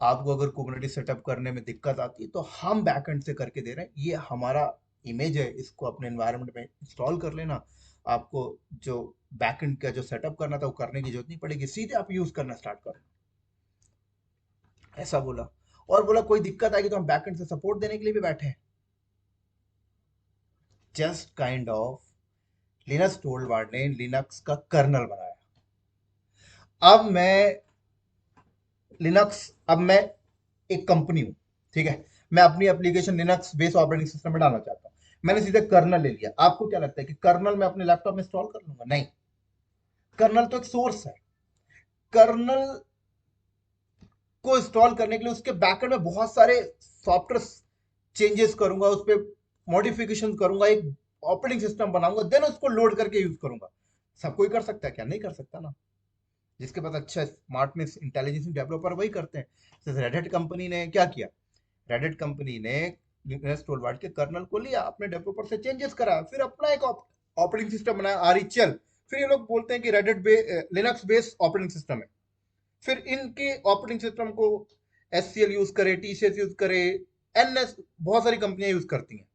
आपको अगर कुबरनेटिस सेटअप करने में दिक्कत आती है तो हम बैकएंड से करके दे रहे हैं, ये हमारा इमेज है, इसको अपने एनवायरनमेंट में इंस्टॉल कर लेना। आपको जो बैकएंड का जो सेटअप करना था वो करने की जरूरत नहीं पड़ेगी, सीधे आप यूज करना स्टार्ट करो, ऐसा बोला। और बोला कोई दिक्कत आएगी तो हम बैकएंड से सपोर्ट देने के लिए भी बैठे हैं। जस्ट काइंड ऑफ लिनक्स टोल्डवार्ड ने लिनक्स का कर्नल बनाया। अब मैं लिनक्स, अब मैं एक कंपनी हूं, ठीक है, मैं अपनी application Linux based operating system में डालना चाहता हूं, मैंने सीधे कर्नल ले लिया। आपको क्या लगता है कि कर्नल मैं अपने लैपटॉप में इंस्टॉल कर लूंगा? नहीं, कर्नल तो एक सोर्स है। कर्नल को इंस्टॉल करने के लिए उसके बैकएंड में बहुत सारे सॉफ्टवेयर चेंजेस करूंगा, उस पर मॉडिफिकेशन करूंगा, एक ऑपरेटिंग सिस्टम बनाऊंगा, देन उसको लोड करके यूज करूंगा। सब कोई कर सकता है क्या? नहीं कर सकता ना। जिसके पास अच्छा स्मार्टनेस इंटेलिजेंस डेवलपर वही करते हैं। जैसे रेड कंपनी ने क्या किया, रेडिट कंपनी ने लिनक्स टोलवार्ड के कर्नल को लिया, अपने डेवलपर से चेंजेस करा, फिर अपना एक ऑपरेटिंग सिस्टम बनाया आरईएचएल। फिर ये लोग बोलते हैं कि Reddit Linux based operating system है। फिर इनके ऑपरेटिंग सिस्टम को एससीएल यूज करे, टीसीएस यूज करे, एनएस, बहुत सारी कंपनियां यूज करती हैं,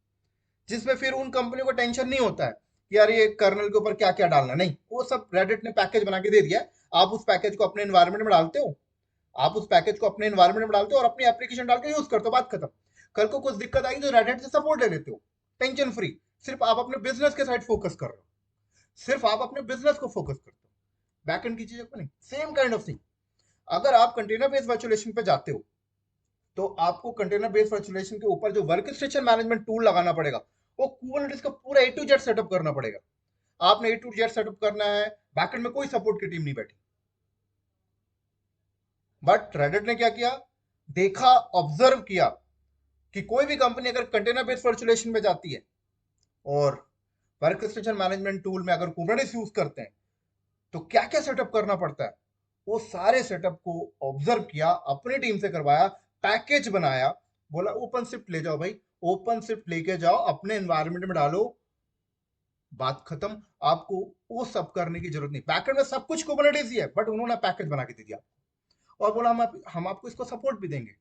जिसमें फिर उन कंपनियों को टेंशन नहीं होता है कि यार ये कर्नल के ऊपर क्या क्या डालना, नहीं, वो सब रेडिट ने पैकेज बना के दे दिया है। आप उस पैकेज को अपने एनवायरनमेंट में डालते हो, आप उस पैकेज को अपने एनवायरनमेंट में डालते हो और अपनी एप्लीकेशन डाल के यूज करते हो, बात खत्म। कल को कुछ दिक्कत आएगी तो रेडिट से सपोर्ट ले लेते हो, टेंशन फ्री। सिर्फ आप अपने बिजनेस के साइड फोकस कर रहे हो, सिर्फ आप अपने बिजनेस को फोकस करते हो, बैक एंड की चीजों को नहीं। सेम काइंड ऑफ थिंग, अगर आप कंटेनर बेस्ड वर्चुअलाइजेशन पे जाते हो तो आपको कंटेनर बेस्ड वर्चुअलाइजेशन के ऊपर जो वर्क स्टेशन मैनेजमेंट टूल लगाना पड़ेगा, वो कुबरनेटिस का पूरा A to Z सेटअप करना पड़ेगा। आपने A to Z सेटअप करना है, बैकएंड में कोई सपोर्ट की टीम नहीं बैठी। बट रेडिट ने क्या किया, देखा, ऑब्जर्व किया कि कोई भी कंपनी अगर कंटेनर बेस्ड वर्चुअलाइजेशन में जाती है और वर्कस्टेशन मैनेजमेंट टूल में अगर कुबरनेटिस यूज करते हैं, तो क्या क्या सेटअप करना पड़ता है, वो सारे सेटअप को ऑब्जर्व किया, अपनी टीम से करवाया, पैकेज बनाया, बोला ओपन शिफ्ट ले जाओ भाई, ओपन शिफ्ट लेके जाओ, अपने एनवायरनमेंट में डालो, बात खत्म। आपको वो सब करने की जरूरत नहीं, बैकएंड में सब कुछ कुबरनेटिस ही है, बट उन्होंने पैकेज बना के दे दिया और बोला हम आपको इसको सपोर्ट भी देंगे,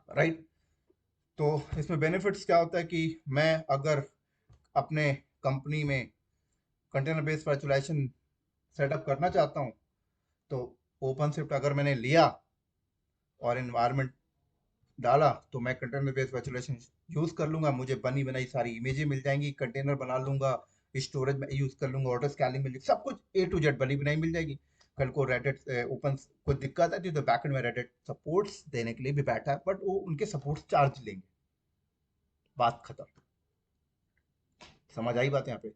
राइट। तो इसमें बेनिफिट्स क्या होता है कि मैं अगर अपने कंपनी में कंटेनर बेस्ड वर्चुअलाइजेशन सेटअप करना चाहता हूँ, तो ओपन शिफ्ट अगर मैंने लिया और इन्वायरमेंट डाला, तो मैं कंटेनर बेस्ड वर्चुअलाइजेशन यूज कर लूंगा, मुझे बनी बनाई सारी इमेजें मिल जाएंगी, कंटेनर बना लूंगा, स्टोरेज में यूज कर लूंगा, ऑटो स्कैनिंग मिल जाएगी, सब कुछ ए टू जेड बनी बनाई मिल जाएगी। कल को रेडिट ओपन कोई दिक्कत है तो बैकएंड में रेडिट सपोर्ट्स देने के लिए भी बैठा है, बट वो उनके सपोर्ट्स चार्ज लेंगे, बात खत्म। समझ आई बात यहाँ पे?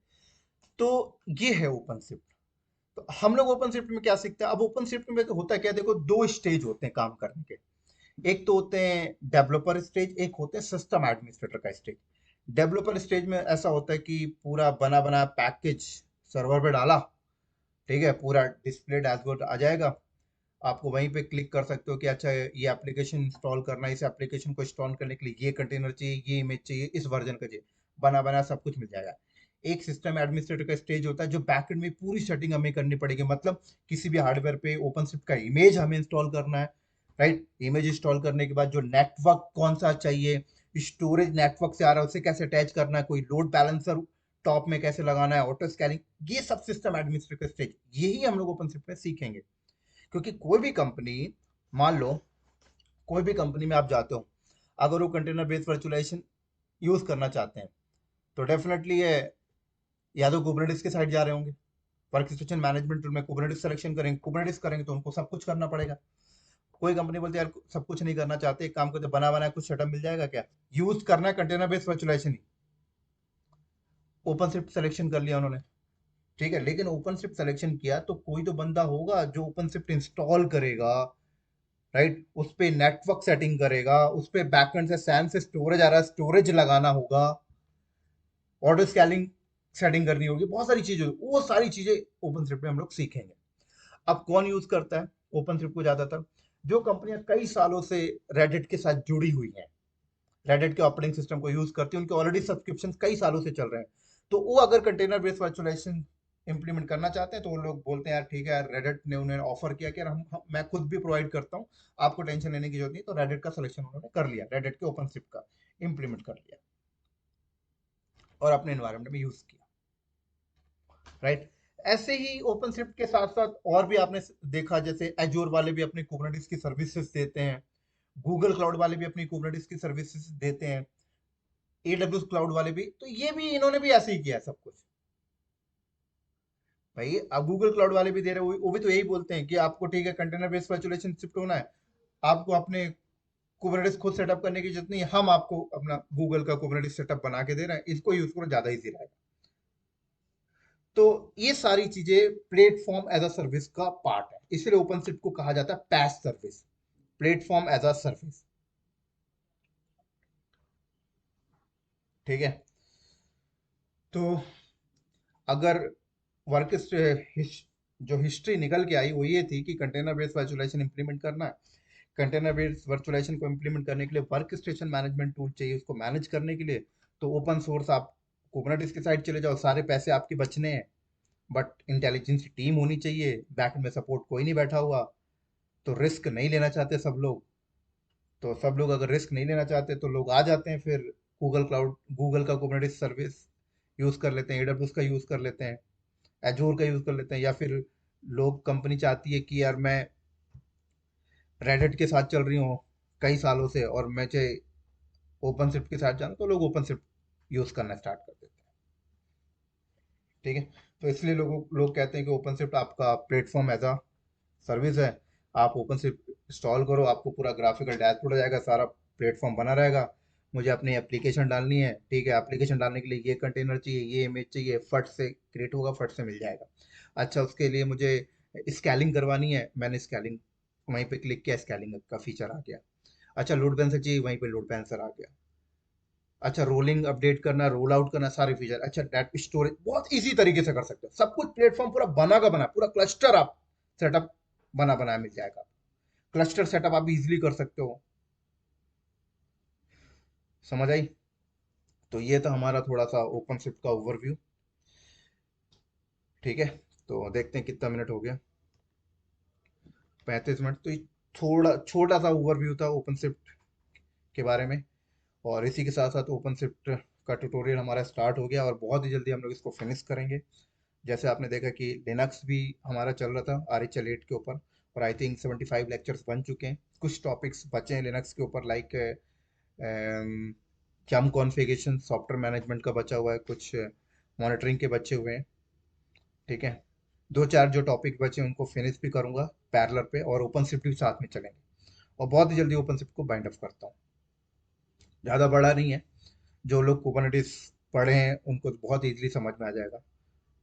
तो ये है ओपन शिफ्ट। तो हम लोग ओपन शिफ्ट में क्या सीखते हैं? अब ओपन शिफ्ट में तो होता है क्या, देखो दो स्टेज होते हैं काम करने के। एक तो होते हैं डेवलपर स्टेज, एक होते हैं सिस्टम एडमिनिस्ट्रेटर का स्टेज। डेवलपर स्टेज में ऐसा होता है कि पूरा बना बना पैकेज सर्वर पे डाला, ठीक है, पूरा डिस्प्ले डैशबोर्ड आ जाएगा, आपको वहीं पे क्लिक कर सकते हो कि अच्छा ये एप्लीकेशन इंस्टॉल करना है, इस एप्लीकेशन को इंस्टॉल करने के लिए ये कंटेनर चाहिए, ये इमेज चाहिए, इस वर्जन का चाहिए, बना बना सब कुछ मिल जाएगा। एक सिस्टम एडमिनिस्ट्रेटर का स्टेज होता है जो बैकएंड में पूरी सेटिंग हमें करनी पड़ेगी, मतलब किसी भी हार्डवेयर पे ओपनशिफ्ट का इमेज हमें इंस्टॉल करना है, राइट। इमेज इंस्टॉल करने के बाद जो नेटवर्क कौन सा चाहिए, स्टोरेज नेटवर्क से आ रहा है उसे कैसे अटैच करना है, कोई लोड बैलेंसर टॉप में कैसे लगाना है, ऑटो स्कैनिंग, ये सब सिस्टम एडमिनिस्ट्रेटर का स्टेज, यही हम लोग ओपनशिफ्ट में सीखेंगे। क्योंकि कोई भी कंपनी, मान लो कोई भी कंपनी में आप जाते हो, अगर वो कंटेनर बेस्ड वर्चुअलाइजेशन यूज करना चाहते हैं, तो डेफिनेटली ये या तो कुबरनेटिस के साइड जा रहे होंगे, वर्कस्टेशन मैनेजमेंट टूल में कुबरनेटिस सिलेक्शन करेंगे, कुबरनेटिस करेंगे तो उनको सब कुछ करना पड़ेगा। कोई कंपनी बोलती है यार सब कुछ नहीं करना चाहते, एक काम करते बना बनाया कुछ सेटअप मिल जाएगा क्या, यूज करना है कंटेनर बेस्ड वर्चुअलाइजेशन ही, ओपन शिफ्ट सिलेक्शन कर लिया उन्होंने, ठीक है। लेकिन ओपन शिफ्ट सिलेक्शन किया तो कोई तो बंदा होगा जो ओपन शिफ्ट इंस्टॉल करेगा, राइट, उस पे नेटवर्क सेटिंग करेगा, उस पे बैकएंड से सैन से स्टोरेज आ रहा है, स्टोरेज लगाना होगा, ऑटो स्केलिंग सेटिंग करनी होगी, बहुत सारी चीजें, वो सारी चीजें ओपन स्क्रिप्ट में हम लोग सीखेंगे। अब कौन यूज करता है ओपन स्क्रिप्ट को ज्यादातर? जो कंपनियां कई सालों से रेडिट के साथ जुड़ी हुई हैं, रेडिट के ऑपरेटिंग सिस्टम को यूज करती हैं, उनके ऑलरेडी सब्सक्रिप्शन कई सालों से चल रहे हैं, तो वो अगर कंटेनर बेस्ड वर्चुअलाइजेशन इंप्लीमेंट करना चाहते हैं, तो वो लोग बोलते हैं यार ठीक है यार, रेडिट ने उन्हें ऑफर किया कि यार मैं खुद भी प्रोवाइड करता हूँ, आपको टेंशन लेने की जरूरत नहीं, तो रेडिट का सिलेक्शन उन्होंने कर लिया, रेडिट के ओपन स्क्रिप्ट का इंप्लीमेंट कर लिया और अपने एनवायरमेंट में यूज किया, राइट। ऐसे ही ओपन शिफ्ट के साथ साथ और भी आपने देखा, जैसे एजोर वाले भी अपनी कुबरनेटिस की सर्विसेज देते हैं, गूगल क्लाउड वाले भी अपनी कुबरनेटिस की सर्विसेज देते हैं, एडब्ल्यूएस क्लाउड वाले भी, तो ये भी इन्होंने भी ऐसे ही किया है सब कुछ। भाई अब गूगल क्लाउड वाले भी दे रहे हैं, वो भी तो यही बोलते हैं कि आपको ठीक है कंटेनर बेस्ड वर्चुअलाइजेशन शिफ्ट होना है, आपको अपने कुबरनेटिस खुद सेटअप करने की जरूरत नहीं है, हम आपको अपना गूगल का कुबरनेटिस सेटअप बना के दे रहे हैं, इसको यूज करो, ज्यादा इजी रहेगा। तो ये सारी चीजें प्लेटफॉर्म एज अ सर्विस का पार्ट है, इसलिए ओपनशिफ्ट को कहा जाता है PaaS service, platform as a service, ठीक है। तो अगर वर्क जो हिस्ट्री निकल के आई वो ये थी कि कंटेनर बेस्ड वर्चुअलाइजेशन इंप्लीमेंट करना है, कंटेनर बेस्ड वर्चुअलाइजेशन को इंप्लीमेंट करने के लिए वर्क स्टेशन मैनेजमेंट टूल चाहिए, उसको मैनेज करने के लिए तो ओपन सोर्स आप कुबरनेटिस के साइड चले जाओ, सारे पैसे आपके बचने हैं, बट इंटेलिजेंस टीम होनी चाहिए, बैक में सपोर्ट कोई नहीं बैठा हुआ, तो रिस्क नहीं लेना चाहते सब लोग, तो सब लोग अगर रिस्क नहीं लेना चाहते तो लोग आ जाते हैं फिर गूगल क्लाउड, गूगल का कुबरनेटिस सर्विस यूज कर लेते हैं, एडब्ल्यूएस का यूज कर लेते हैं, एजोर का यूज कर लेते हैं, या फिर लोग, कंपनी चाहती है कि यार मैं रेडिट के साथ चल रही हूँ कई सालों से और मैं चाहे ओपन शिफ्ट के साथ जाना, तो लोग ओपन शिफ्ट यूज करना स्टार्ट कर देते हैं, ठीक है। तो इसलिए लोग कहते हैं कि ओपन शिफ्ट आपका प्लेटफॉर्म एज अ सर्विस है, आप ओपन शिफ्ट इंस्टॉल करो, आपको पूरा ग्राफिकल डैशबोर्ड हो जाएगा, सारा प्लेटफॉर्म बना रहेगा, मुझे अपनी एप्लीकेशन डालनी है, ठीक है, एप्लीकेशन डालने के लिए ये कंटेनर चाहिए, ये इमेज चाहिए, फट से क्रिएट होगा, फट से मिल जाएगा। अच्छा उसके लिए मुझे स्केलिंग करवानी है, मैंने स्केलिंग वहीं पे क्लिक किया, स्केलिंग का फीचर आ गया। अच्छा, लोड बैलेंसर चाहिए, वहीं पे लोड बैलेंसर आ गया। अच्छा, रोलिंग अपडेट करना, रोल आउट करना, सारे फीचर। अच्छा, डेट स्टोरेज बहुत इजी तरीके से कर सकते हो, सब कुछ प्लेटफॉर्म पूरा बना का बना, पूरा क्लस्टर आप सेटअप बना बनाया मिल जाएगा। क्लस्टर सेटअप आप इजीली कर सकते हो। समझ आई? तो ये था हमारा थोड़ा सा ओपन शिफ्ट का ओवरव्यू। ठीक है, तो देखते हैं कितना मिनट हो गया। 35 मिनट। तो ये थोड़ा छोटा सा ओवरव्यू था ओपन शिफ्ट के बारे में। और इसी के साथ साथ ओपन शिफ्ट का ट्यूटोरियल हमारा स्टार्ट हो गया और बहुत ही जल्दी हम लोग इसको फिनिश करेंगे। जैसे आपने देखा कि लिनक्स भी हमारा चल रहा था RHL 8 के ऊपर, और आई थिंक 75 लेक्चर्स बन चुके हैं। कुछ टॉपिक्स बचे हैं लिनक्स के ऊपर, लाइक जम कॉन्फ़िगरेशन, सॉफ्टवेयर मैनेजमेंट का बचा हुआ है, कुछ मॉनिटरिंग के बचे हुए हैं। ठीक है, दो चार जो टॉपिक बचे हैं उनको फिनिश भी करूंगा पैरेलल पे, और ओपन शिफ्ट भी साथ में चलेंगे। और बहुत ही जल्दी ओपन शिफ्ट को बाइंड अप करता हूँ। ज़्यादा बड़ा नहीं है, जो लोग कुबरनेटिस पढ़े हैं उनको तो बहुत इजीली समझ में आ जाएगा।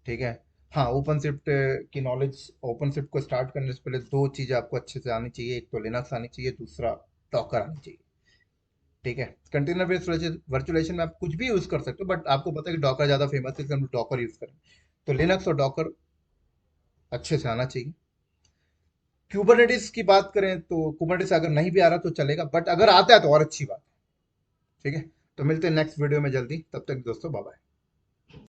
ठीक है। हाँ, ओपन शिफ्ट की नॉलेज, ओपन शिफ्ट को स्टार्ट करने से पहले दो चीज़ें आपको अच्छे से आनी चाहिए, एक तो लिनक्स आनी चाहिए, दूसरा डॉकर आनी चाहिए। ठीक है। कंटेनर बेस्ड वर्चुअलाइजेशन में आप कुछ भी यूज़ कर सकते हो, बट आपको पता है कि डॉकर ज़्यादा फेमस है, इसलिए हम डॉकर यूज़ करें। तो लिनक्स और डॉकर अच्छे से आना चाहिए। क्यूबरनेटिस की बात करें तो कुबरनेटिस अगर नहीं भी आ रहा तो चलेगा, बट अगर आता है तो और अच्छी बात है। ठीक है। तो मिलते हैं नेक्स्ट वीडियो में जल्दी, तब तक दोस्तों बाय बाय।